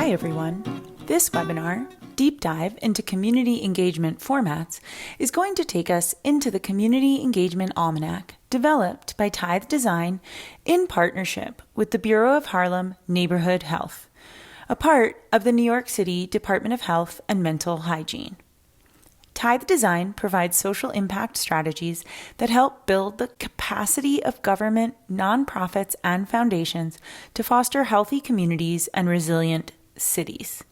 Hi everyone. This webinar, Deep Dive into Community Engagement Formats, is going to take us into the Community Engagement Almanac developed by TYTHEdesign in partnership with the Bureau of Harlem Neighborhood Health, a part of the New York City Department of Health and Mental Hygiene. TYTHEdesign provides social impact strategies that help build the capacity of government, nonprofits, and foundations to foster healthy communities and resilient cities.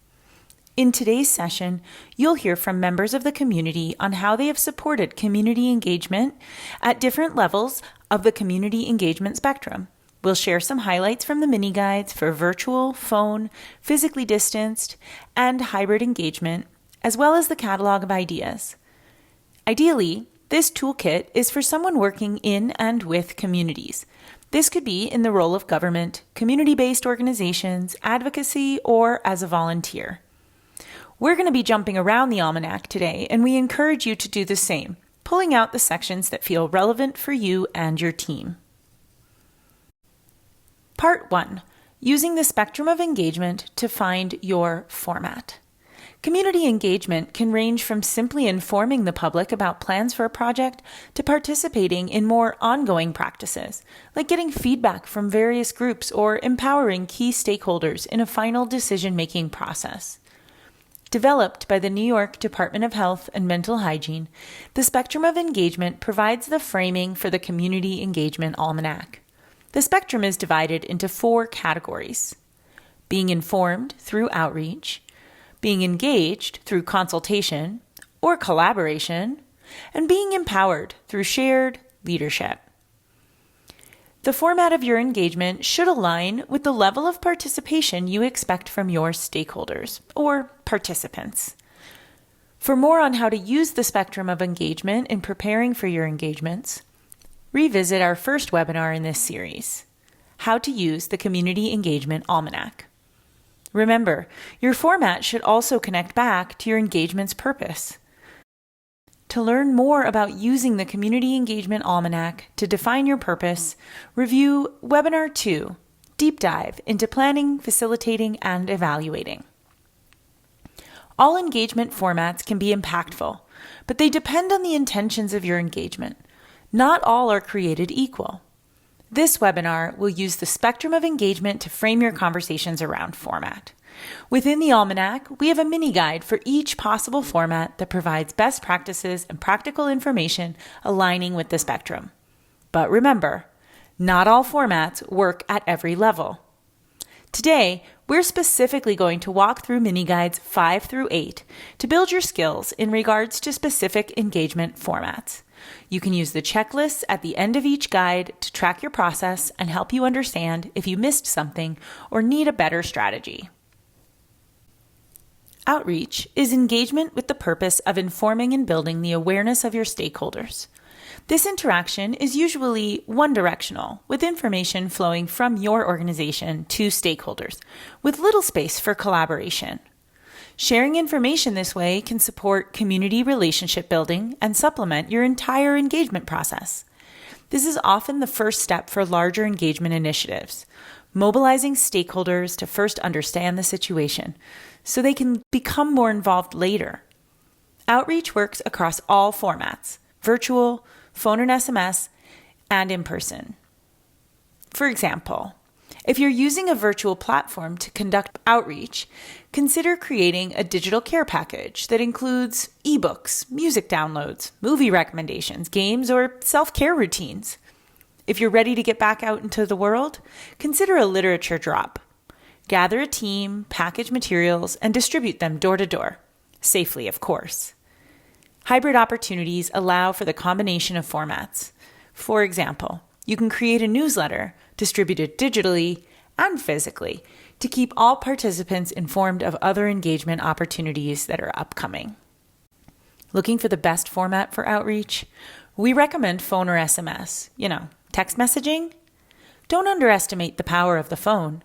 In today's session, you'll hear from members of the community on how they have supported community engagement at different levels of the community engagement spectrum. We'll share some highlights from the mini guides for virtual, phone, physically distanced, and hybrid engagement, as well as the catalog of ideas. Ideally, this toolkit is for someone working in and with communities. This could be in the role of government, community-based organizations, advocacy, or as a volunteer. We're going to be jumping around the Almanac today, and we encourage you to do the same, pulling out the sections that feel relevant for you and your team. Part 1. Using the spectrum of engagement to find your format. Community engagement can range from simply informing the public about plans for a project to participating in more ongoing practices, like getting feedback from various groups or empowering key stakeholders in a final decision-making process. Developed by the New York Department of Health and Mental Hygiene, the spectrum of engagement provides the framing for the Community Engagement Almanac. The spectrum is divided into 4 categories: being informed through outreach, being engaged through consultation or collaboration, and being empowered through shared leadership. The format of your engagement should align with the level of participation you expect from your stakeholders or participants. For more on how to use the spectrum of engagement in preparing for your engagements, revisit our first webinar in this series, How to Use the Community Engagement Almanac. Remember, your format should also connect back to your engagement's purpose. To learn more about using the Community Engagement Almanac to define your purpose, review Webinar 2, Deep Dive into Planning, Facilitating, and Evaluating. All engagement formats can be impactful, but they depend on the intentions of your engagement. Not all are created equal. This webinar will use the spectrum of engagement to frame your conversations around format. Within the Almanac, we have a mini guide for each possible format that provides best practices and practical information aligning with the spectrum. But remember, not all formats work at every level. Today, we're specifically going to walk through mini guides 5 through 8 to build your skills in regards to specific engagement formats. You can use the checklists at the end of each guide to track your process and help you understand if you missed something or need a better strategy. Outreach is engagement with the purpose of informing and building the awareness of your stakeholders. This interaction is usually one-directional, with information flowing from your organization to stakeholders, with little space for collaboration. Sharing information this way can support community relationship building and supplement your entire engagement process. This is often the first step for larger engagement initiatives, mobilizing stakeholders to first understand the situation so they can become more involved later. Outreach works across all formats: virtual, phone and SMS, and in person. For example, if you're using a virtual platform to conduct outreach, consider creating a digital care package that includes ebooks, music downloads, movie recommendations, games, or self-care routines. If you're ready to get back out into the world, consider a literature drop. Gather a team, package materials, and distribute them door to door, safely, of course. Hybrid opportunities allow for the combination of formats. For example, you can create a newsletter, distribute it digitally and physically, to keep all participants informed of other engagement opportunities that are upcoming. Looking for the best format for outreach? We recommend phone or SMS. Text messaging? Don't underestimate the power of the phone.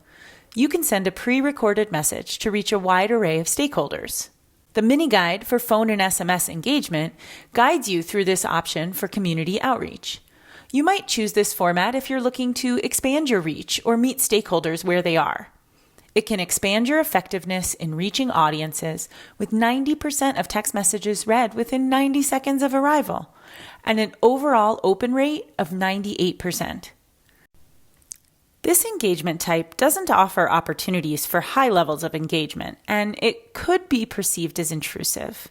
You can send a pre-recorded message to reach a wide array of stakeholders. The mini guide for phone and SMS engagement guides you through this option for community outreach. You might choose this format if you're looking to expand your reach or meet stakeholders where they are. It can expand your effectiveness in reaching audiences with 90% of text messages read within 90 seconds of arrival and an overall open rate of 98%. This engagement type doesn't offer opportunities for high levels of engagement, and it could be perceived as intrusive.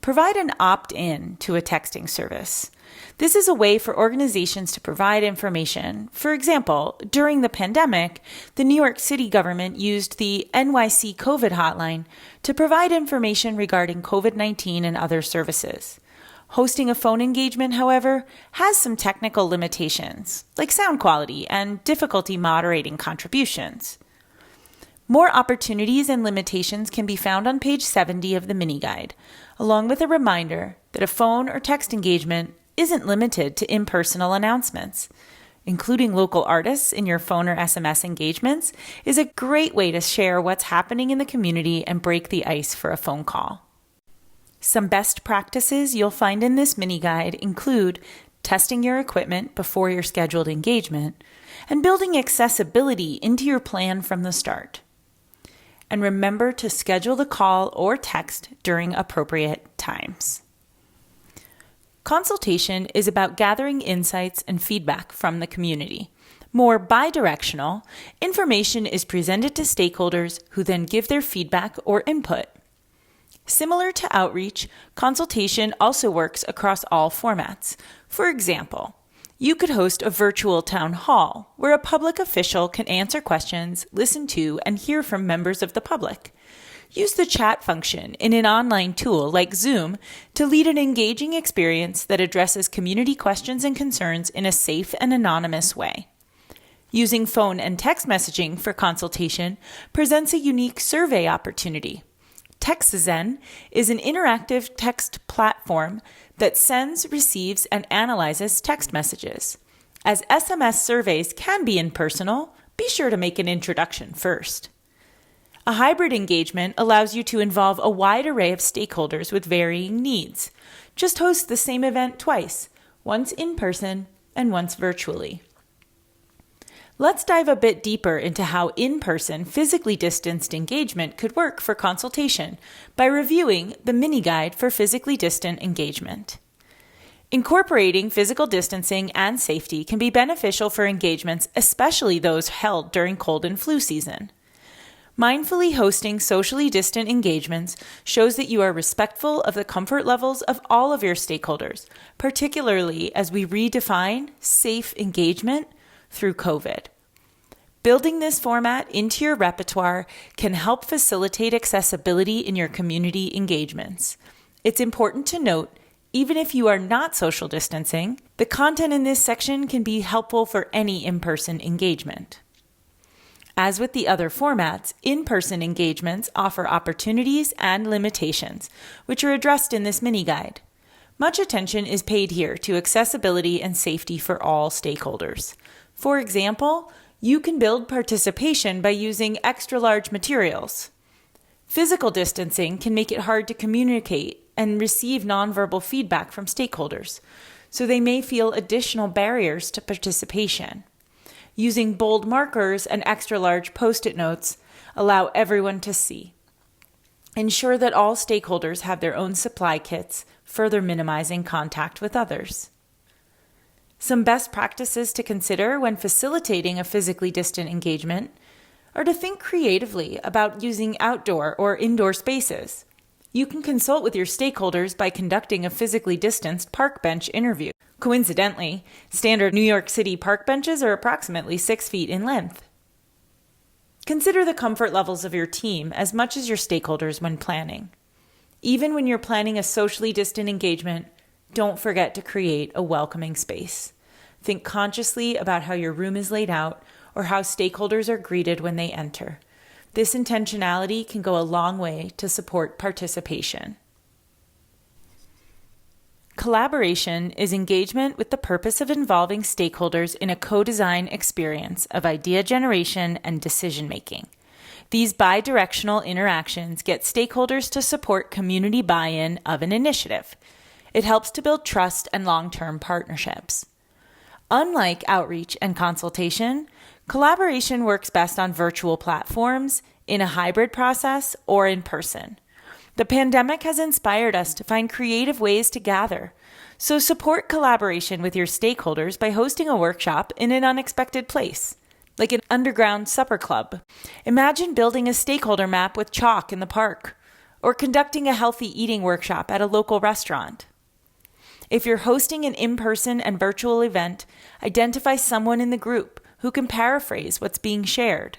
Provide an opt-in to a texting service. This is a way for organizations to provide information. For example, during the pandemic, the New York City government used the NYC COVID hotline to provide information regarding COVID-19 and other services. Hosting a phone engagement, however, has some technical limitations, like sound quality and difficulty moderating contributions. More opportunities and limitations can be found on page 70 of the mini guide, along with a reminder that a phone or text engagement isn't limited to impersonal announcements. Including local artists in your phone or SMS engagements is a great way to share what's happening in the community and break the ice for a phone call. Some best practices you'll find in this mini guide include testing your equipment before your scheduled engagement and building accessibility into your plan from the start. And remember to schedule the call or text during appropriate times. Consultation is about gathering insights and feedback from the community. More bidirectional, information is presented to stakeholders who then give their feedback or input. Similar to outreach, consultation also works across all formats. For example, you could host a virtual town hall where a public official can answer questions, listen to, and hear from members of the public. Use the chat function in an online tool like Zoom to lead an engaging experience that addresses community questions and concerns in a safe and anonymous way. Using phone and text messaging for consultation presents a unique survey opportunity. TYTHEdesign is an interactive text platform that sends, receives, and analyzes text messages. As SMS surveys can be impersonal, be sure to make an introduction first. A hybrid engagement allows you to involve a wide array of stakeholders with varying needs. Just host the same event twice, once in person and once virtually. Let's dive a bit deeper into how in-person, physically distanced engagement could work for consultation by reviewing the mini guide for physically distant engagement. Incorporating physical distancing and safety can be beneficial for engagements, especially those held during cold and flu season. Mindfully hosting socially distant engagements shows that you are respectful of the comfort levels of all of your stakeholders, particularly as we redefine safe engagement through COVID. Building this format into your repertoire can help facilitate accessibility in your community engagements. It's important to note, even if you are not social distancing, the content in this section can be helpful for any in-person engagement. As with the other formats, in-person engagements offer opportunities and limitations, which are addressed in this mini guide. Much attention is paid here to accessibility and safety for all stakeholders. For example, you can build participation by using extra-large materials. Physical distancing can make it hard to communicate and receive nonverbal feedback from stakeholders, so they may feel additional barriers to participation. Using bold markers and extra-large Post-it notes allow everyone to see. Ensure that all stakeholders have their own supply kits, further minimizing contact with others. Some best practices to consider when facilitating a physically distant engagement are to think creatively about using outdoor or indoor spaces. You can consult with your stakeholders by conducting a physically distanced park bench interview. Coincidentally, standard New York City park benches are approximately 6 feet in length. Consider the comfort levels of your team as much as your stakeholders when planning. Even when you're planning a socially distant engagement, don't forget to create a welcoming space. Think consciously about how your room is laid out or how stakeholders are greeted when they enter. This intentionality can go a long way to support participation. Collaboration is engagement with the purpose of involving stakeholders in a co-design experience of idea generation and decision-making. These bi-directional interactions get stakeholders to support community buy-in of an initiative. It helps to build trust and long-term partnerships. Unlike outreach and consultation, collaboration works best on virtual platforms, in a hybrid process or in person. The pandemic has inspired us to find creative ways to gather. So support collaboration with your stakeholders by hosting a workshop in an unexpected place, like an underground supper club. Imagine building a stakeholder map with chalk in the park, or conducting a healthy eating workshop at a local restaurant. If you're hosting an in-person and virtual event, identify someone in the group who can paraphrase what's being shared.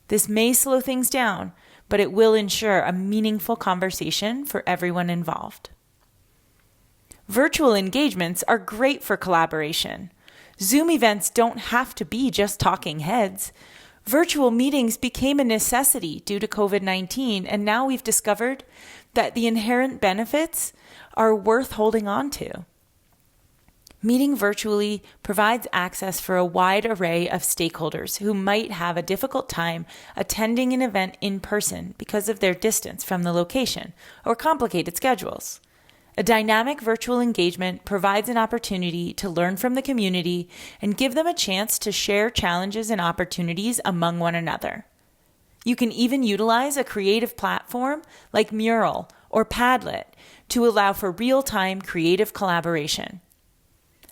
This may slow things down, but it will ensure a meaningful conversation for everyone involved. Virtual engagements are great for collaboration. Zoom events don't have to be just talking heads. Virtual meetings became a necessity due to COVID-19, and now we've discovered that the inherent benefits are worth holding on to. Meeting virtually provides access for a wide array of stakeholders who might have a difficult time attending an event in person because of their distance from the location or complicated schedules. A dynamic virtual engagement provides an opportunity to learn from the community and give them a chance to share challenges and opportunities among one another. You can even utilize a creative platform like Mural or Padlet to allow for real-time creative collaboration.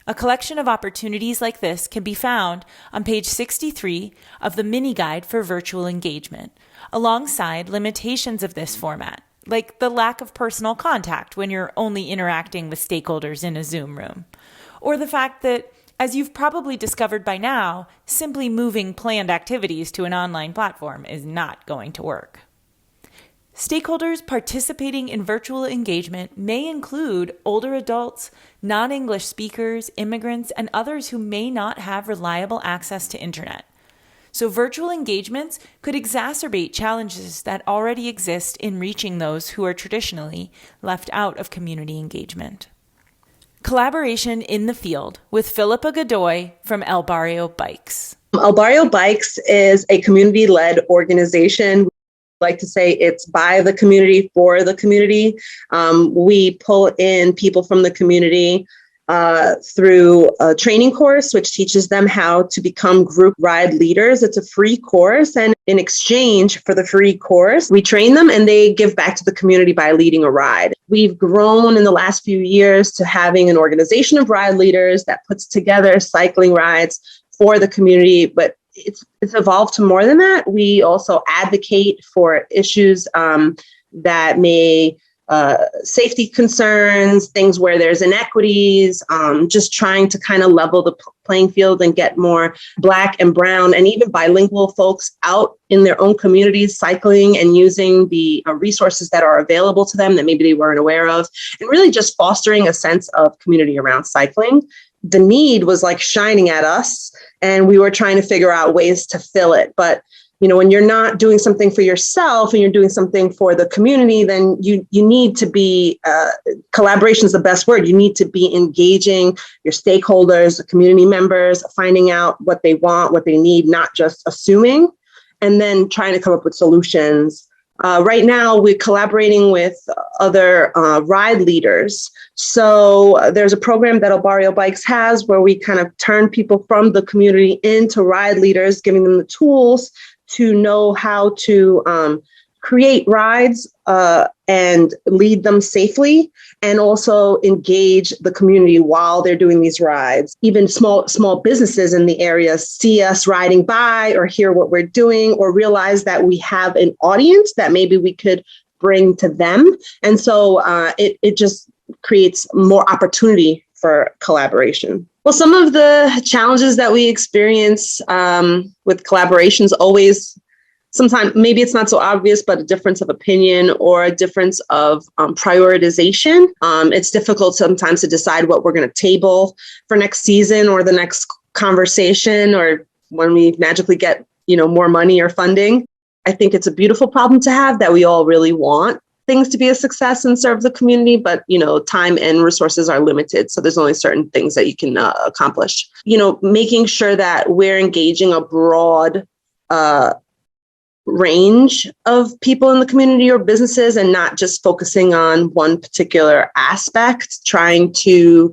A collection of opportunities like this can be found on page 63 of the mini guide for virtual engagement, alongside limitations of this format, like the lack of personal contact when you're only interacting with stakeholders in a Zoom room, or the fact that, as you've probably discovered by now, simply moving planned activities to an online platform is not going to work. Stakeholders participating in virtual engagement may include older adults, non-English speakers, immigrants, and others who may not have reliable access to internet. So virtual engagements could exacerbate challenges that already exist in reaching those who are traditionally left out of community engagement. Collaboration in the field with Philippa Godoy from El Barrio Bikes. El Barrio Bikes is a community-led organization. Like to say it's by the community for the community. We pull in people from the community through a training course, which teaches them how to become group ride leaders. It's a free course. And in exchange for the free course, we train them and they give back to the community by leading a ride. We've grown in the last few years to having an organization of ride leaders that puts together cycling rides for the community, but it's evolved to more than that. We also advocate for issues that may safety concerns, things where there's inequities, just trying to kind of level the playing field and get more Black and brown and even bilingual folks out in their own communities cycling and using the resources that are available to them that maybe they weren't aware of, and really just fostering a sense of community around cycling. The need was like shining at us, and we were trying to figure out ways to fill it. But, you know, when you're not doing something for yourself and you're doing something for the community, then you need to be, collaboration is the best word. You need to be engaging your stakeholders, the community members, finding out what they want, what they need, not just assuming, and then trying to come up with solutions. Right now, we're collaborating with other ride leaders. So there's a program that El Barrio Bikes has where we kind of turn people from the community into ride leaders, giving them the tools to know how to create rides and lead them safely, and also engage the community while they're doing these rides. Even small businesses in the area see us riding by or hear what we're doing or realize that we have an audience that maybe we could bring to them. And so it just creates more opportunity for collaboration. Well, some of the challenges that we experience with collaborations always, sometimes maybe it's not so obvious, but a difference of opinion or a difference of prioritization. It's difficult sometimes to decide what we're going to table for next season or the next conversation, or when we magically get, more money or funding. I think it's a beautiful problem to have, that we all really want things to be a success and serve the community, but time and resources are limited. So there's only certain things that you can accomplish. Making sure that we're engaging a broad range of people in the community or businesses and not just focusing on one particular aspect, trying to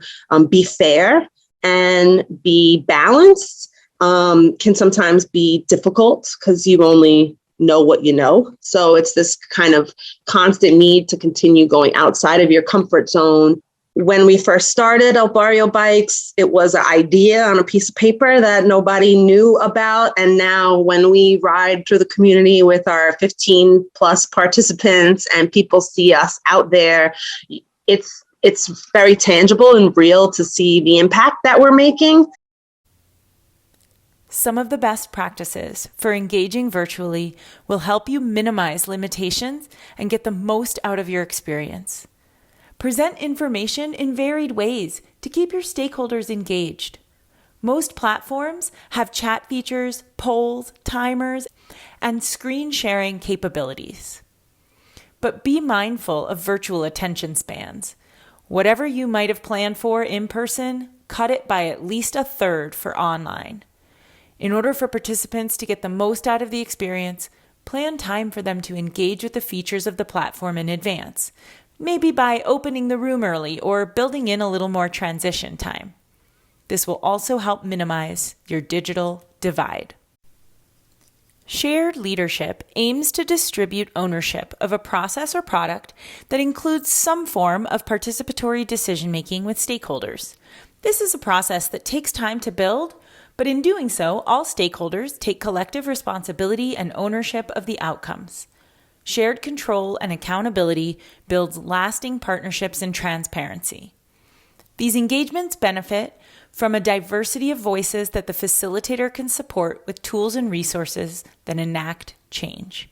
be fair and be balanced can sometimes be difficult because you only know what you know. So it's this kind of constant need to continue going outside of your comfort zone. When we first started Barrio Bikes, it was an idea on a piece of paper that nobody knew about. And now when we ride through the community with our 15 plus participants and people see us out there, it's very tangible and real to see the impact that we're making. Some of the best practices for engaging virtually will help you minimize limitations and get the most out of your experience. Present information in varied ways to keep your stakeholders engaged. Most platforms have chat features, polls, timers, and screen sharing capabilities. But be mindful of virtual attention spans. Whatever you might have planned for in person, cut it by at least a third for online. In order for participants to get the most out of the experience, plan time for them to engage with the features of the platform in advance, maybe by opening the room early or building in a little more transition time. This will also help minimize your digital divide. Shared leadership aims to distribute ownership of a process or product that includes some form of participatory decision-making with stakeholders. This is a process that takes time to build, but in doing so, all stakeholders take collective responsibility and ownership of the outcomes. Shared control and accountability builds lasting partnerships and transparency. These engagements benefit from a diversity of voices that the facilitator can support with tools and resources that enact change.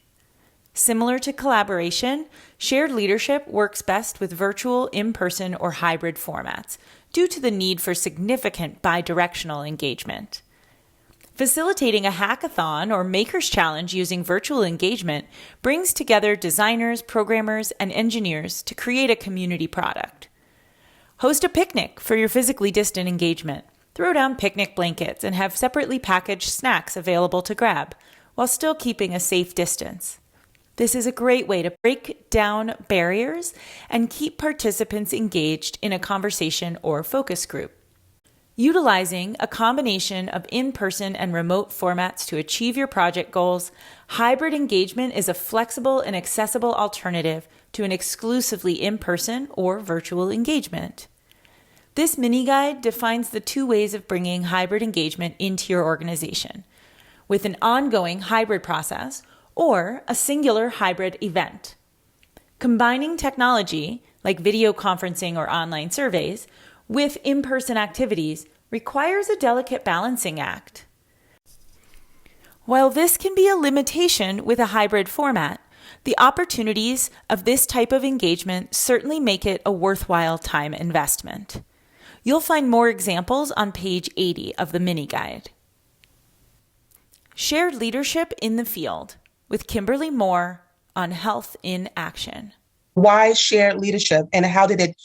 Similar to collaboration, shared leadership works best with virtual, in-person, or hybrid formats due to the need for significant bidirectional engagement. Facilitating a hackathon or maker's challenge using virtual engagement brings together designers, programmers, and engineers to create a community product. Host a picnic for your physically distant engagement. Throw down picnic blankets and have separately packaged snacks available to grab, while still keeping a safe distance. This is a great way to break down barriers and keep participants engaged in a conversation or focus group. Utilizing a combination of in-person and remote formats to achieve your project goals, hybrid engagement is a flexible and accessible alternative to an exclusively in-person or virtual engagement. This mini guide defines the two ways of bringing hybrid engagement into your organization, with an ongoing hybrid process or a singular hybrid event. Combining technology, like video conferencing or online surveys, with in-person activities requires a delicate balancing act. While this can be a limitation with a hybrid format, the opportunities of this type of engagement certainly make it a worthwhile time investment. You'll find more examples on page 80 of the mini guide. Shared leadership in the field with Kimberly Moore on Health in Action. Why shared leadership, and how did it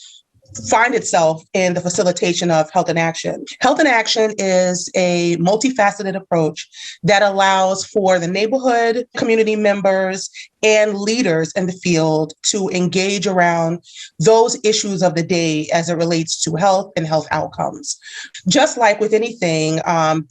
find itself in the facilitation of Health in Action? Health in Action is a multifaceted approach that allows for the neighborhood community members and leaders in the field to engage around those issues of the day as it relates to health and health outcomes. Just like with anything,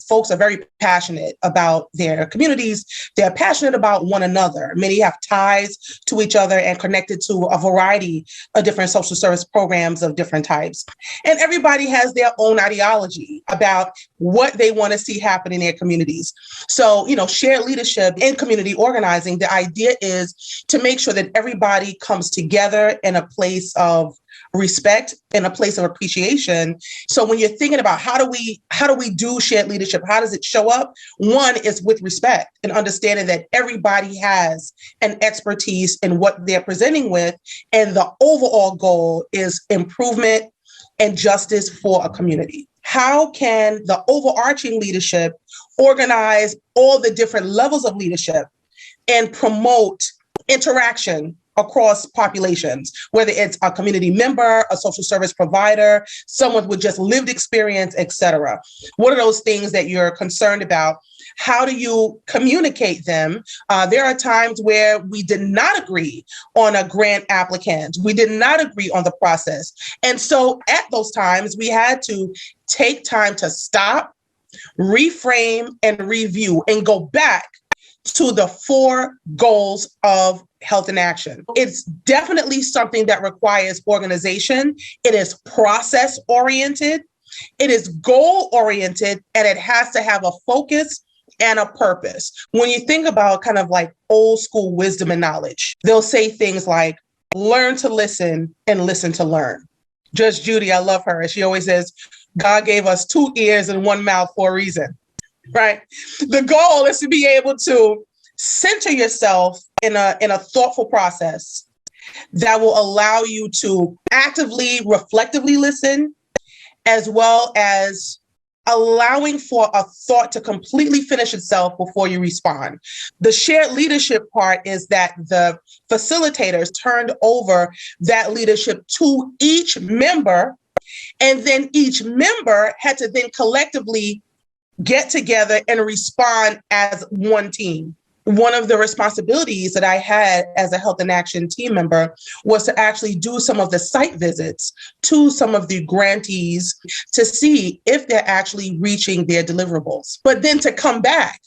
folks are very passionate about their communities. They're passionate about one another. Many have ties to each other and connected to a variety of different social service programs of different types. And everybody has their own ideology about what they want to see happen in their communities. So, shared leadership in community organizing, the idea is to make sure that everybody comes together in a place of respect, in a place of appreciation. So when you're thinking about how do we do shared leadership, how does it show up? One is with respect and understanding that everybody has an expertise in what they're presenting with, and the overall goal is improvement and justice for a community. How can the overarching leadership organize all the different levels of leadership and promote interaction across populations, whether it's a community member, a social service provider, someone with just lived experience, et cetera? What are those things that you're concerned about? How do you communicate them? There are times where we did not agree on a grant applicant. We did not agree on the process. And so at those times, we had to take time to stop, reframe, and review, and go back to the 4 goals of Health in Action. It's definitely something that requires organization. It is process oriented. It is goal oriented, and it has to have a focus and a purpose. When you think about kind of like old school wisdom and knowledge, they'll say things like, learn to listen and listen to learn. Judge Judy, I love her. And she always says, God gave us 2 ears and 1 mouth for a reason, right? The goal is to be able to center yourself in a thoughtful process that will allow you to actively, reflectively listen, as well as allowing for a thought to completely finish itself before you respond. The shared leadership part is that the facilitators turned over that leadership to each member, and then each member had to then collectively get together and respond as one team. One of the responsibilities that I had as a Health in Action team member was to actually do some of the site visits to some of the grantees to see if they're actually reaching their deliverables, but then to come back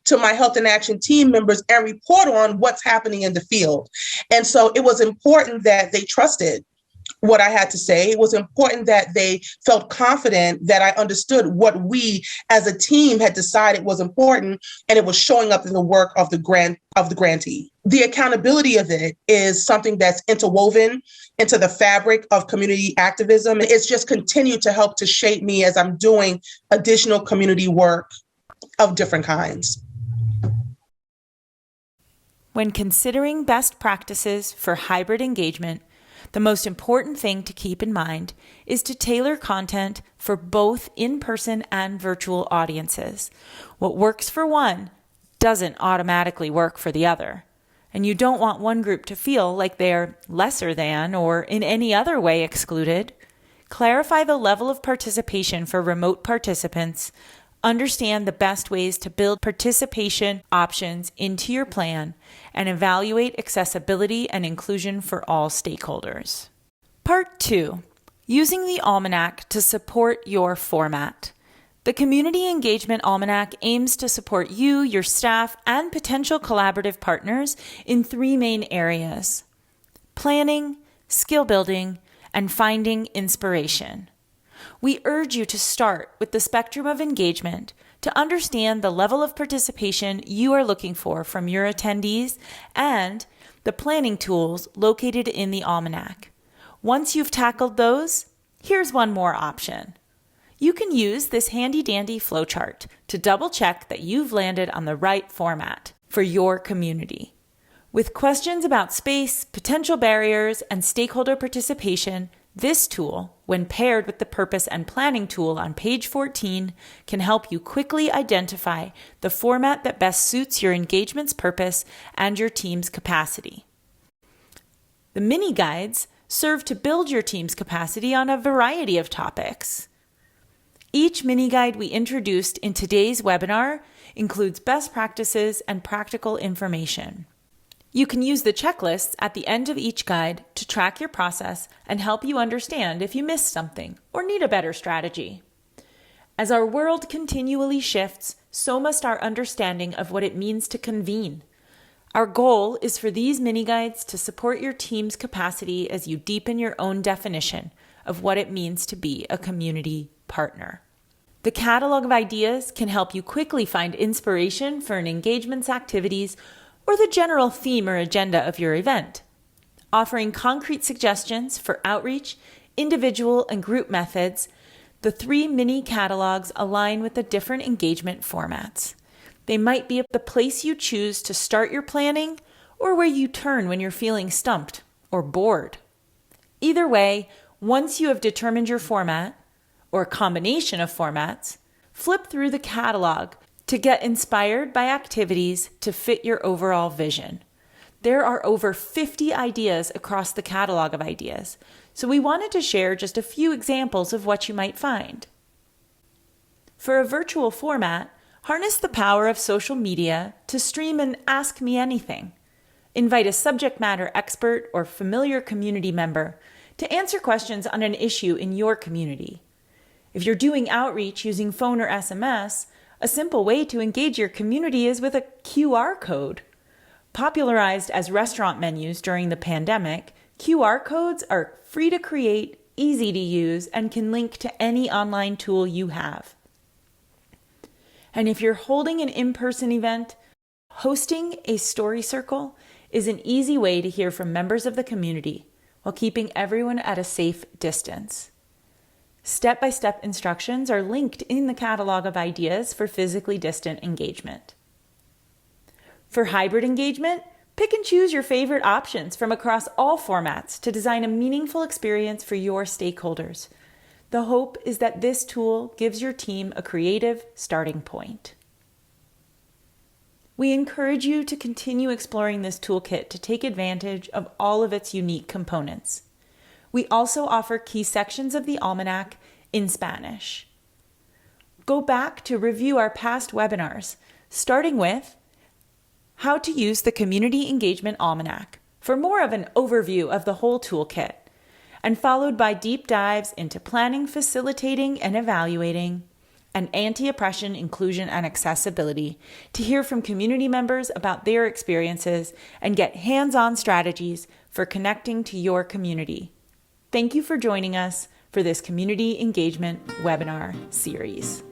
to my Health in Action team members and report on what's happening in the field. And so it was important that they trusted what I had to say. It was important that they felt confident that I understood what we as a team had decided was important, and it was showing up in the work of the grantee. The accountability of it is something that's interwoven into the fabric of community activism. It's just continued to help to shape me as I'm doing additional community work of different kinds. When considering best practices for hybrid engagement, the most important thing to keep in mind is to tailor content for both in-person and virtual audiences. What works for one doesn't automatically work for the other. And you don't want one group to feel like they're lesser than or in any other way excluded. Clarify the level of participation for remote participants. Understand the best ways to build participation options into your plan, and evaluate accessibility and inclusion for all stakeholders. Part 2. Using the Almanac to support your format. The Community Engagement Almanac aims to support you, your staff, and potential collaborative partners in 3 main areas: planning, skill building, and finding inspiration. We urge you to start with the spectrum of engagement to understand the level of participation you are looking for from your attendees and the planning tools located in the Almanac. Once you've tackled those, here's one more option. You can use this handy-dandy flowchart to double-check that you've landed on the right format for your community. With questions about space, potential barriers, and stakeholder participation, this tool, when paired with the purpose and planning tool on page 14, can help you quickly identify the format that best suits your engagement's purpose and your team's capacity. The mini guides serve to build your team's capacity on a variety of topics. Each mini guide we introduced in today's webinar includes best practices and practical information. You can use the checklists at the end of each guide to track your process and help you understand if you missed something or need a better strategy. As our world continually shifts, so must our understanding of what it means to convene. Our goal is for these mini guides to support your team's capacity as you deepen your own definition of what it means to be a community partner. The catalog of ideas can help you quickly find inspiration for an engagement's activities or the general theme or agenda of your event, offering concrete suggestions for outreach, individual and group methods. The 3 mini catalogs align with the different engagement formats. They might be the place you choose to start your planning or where you turn when you're feeling stumped or bored. Either way, once you have determined your format, or a combination of formats, flip through the catalog to get inspired by activities to fit your overall vision. There are over 50 ideas across the catalog of ideas, so we wanted to share just a few examples of what you might find. For a virtual format, harness the power of social media to stream an Ask Me Anything. Invite a subject matter expert or familiar community member to answer questions on an issue in your community. If you're doing outreach using phone or SMS, A simple way to engage your community is with a QR code. Popularized as restaurant menus during the pandemic, QR codes are free to create, easy to use, and can link to any online tool you have. And if you're holding an in-person event, hosting a story circle is an easy way to hear from members of the community while keeping everyone at a safe distance. Step-by-step instructions are linked in the catalog of ideas for physically distant engagement. For hybrid engagement, pick and choose your favorite options from across all formats to design a meaningful experience for your stakeholders. The hope is that this tool gives your team a creative starting point. We encourage you to continue exploring this toolkit to take advantage of all of its unique components. We also offer key sections of the Almanac in Spanish. Go back to review our past webinars, starting with how to use the Community Engagement Almanac for more of an overview of the whole toolkit, and followed by deep dives into planning, facilitating, and evaluating, and anti-oppression, inclusion, and accessibility to hear from community members about their experiences and get hands-on strategies for connecting to your community. Thank you for joining us for this community engagement webinar series.